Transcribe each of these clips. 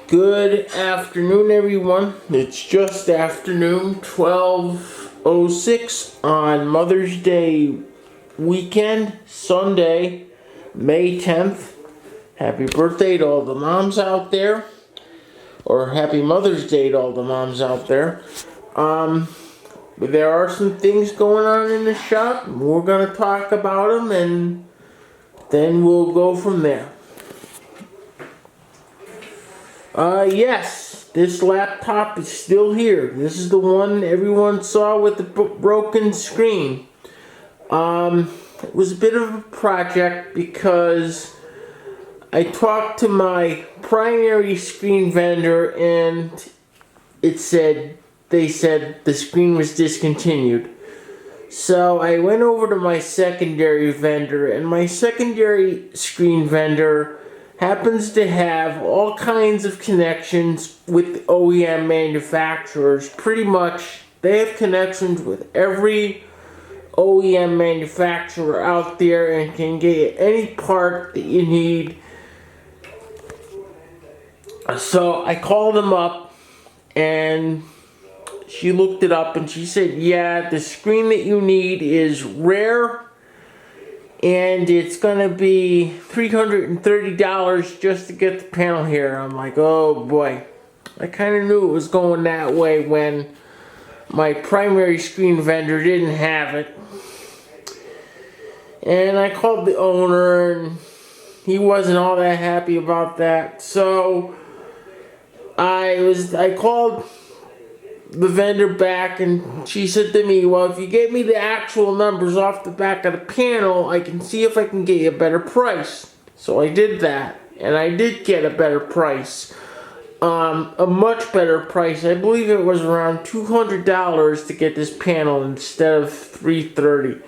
Good afternoon, everyone. It's just afternoon, 12:06 on Mother's Day weekend, Sunday, May 10th. Happy birthday to all the moms out there, or happy Mother's Day to all the moms out there. There are some things going on in the shop. We're going to talk about them, and then we'll go from there. Yes, this laptop is still here. This is the one everyone saw with the broken screen. It was a bit of a project because I talked to my primary screen vendor and they said the screen was discontinued. So I went over to my secondary vendor, and my secondary screen vendor happens to have all kinds of connections with OEM manufacturers. Pretty much, they have connections with every OEM manufacturer out there and can get any part that you need. So I called them up, and she looked it up, and she said, yeah, the screen that you need is rare, and it's gonna be $330 just to get the panel here. I'm like, oh boy. I kind of knew it was going that way when my primary screen vendor didn't have it. And I called the owner, and he wasn't all that happy about that. So I called the vendor back, and she said to me, well, if you get me the actual numbers off the back of the panel, I can see if I can get you a better price. So I did that, and I did get a better price. A much better price. I believe it was around $200 to get this panel instead of $330.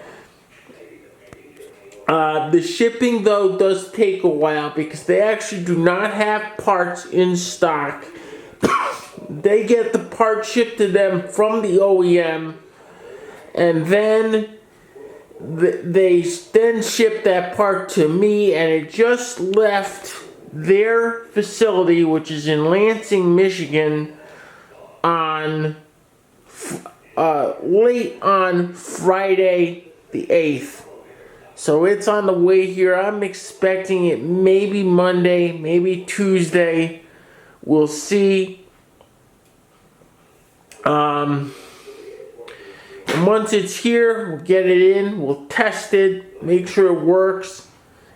The shipping, though, does take a while because they actually do not have parts in stock. They get the part shipped to them from the OEM, and then they then ship that part to me, and it just left their facility, which is in Lansing, Michigan, on late on Friday the 8th. So it's on the way here. I'm expecting it maybe Monday, maybe Tuesday. We'll see. And once it's here, we'll get it in, we'll test it, make sure it works,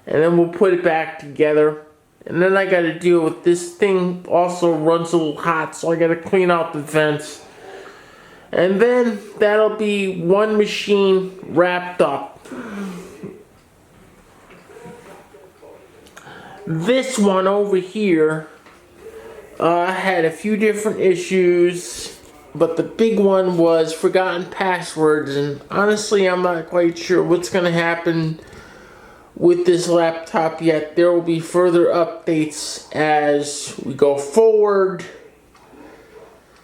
and then we'll put it back together. And then I gotta deal with this thing also runs a little hot, so I gotta clean out the vents. And then that'll be one machine wrapped up. This one over here had a few different issues, but the big one was forgotten passwords, and honestly I'm not quite sure what's going to happen with this laptop yet. There will be further updates as we go forward,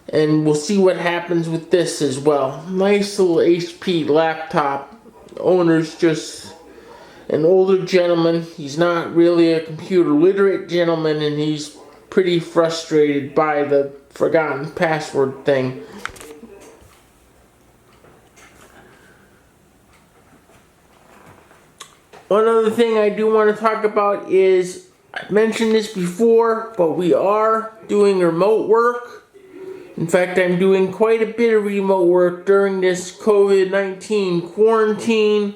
and we'll see what happens with this as well. Nice little HP laptop. The owner's just an older gentleman. He's not really a computer literate gentleman, and he's pretty frustrated by the forgotten password thing. One other thing I do want to talk about is, I've mentioned this before, but we are doing remote work. In fact, I'm doing quite a bit of remote work during this COVID-19 quarantine.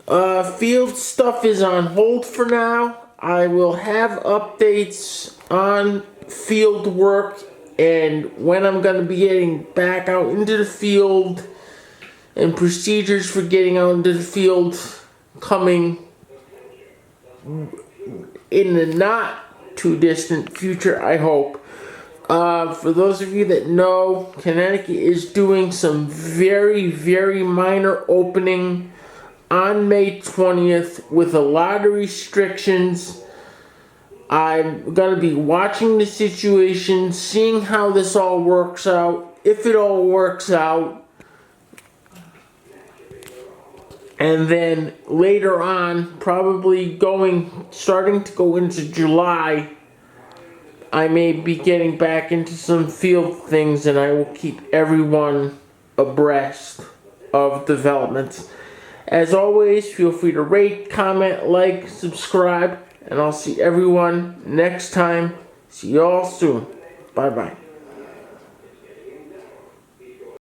Field stuff is on hold for now. I will have updates on field work and when I'm going to be getting back out into the field and procedures for getting out into the field coming in the not too distant future, I hope. For those of you that know, Connecticut is doing some very, very minor opening on May 20th with a lot of restrictions. I'm going to be watching the situation, seeing how this all works out, if it all works out. And then later on, probably starting to go into July, I may be getting back into some field things, and I will keep everyone abreast of developments. As always, feel free to rate, comment, like, subscribe, and I'll see everyone next time. See you all soon. Bye-bye.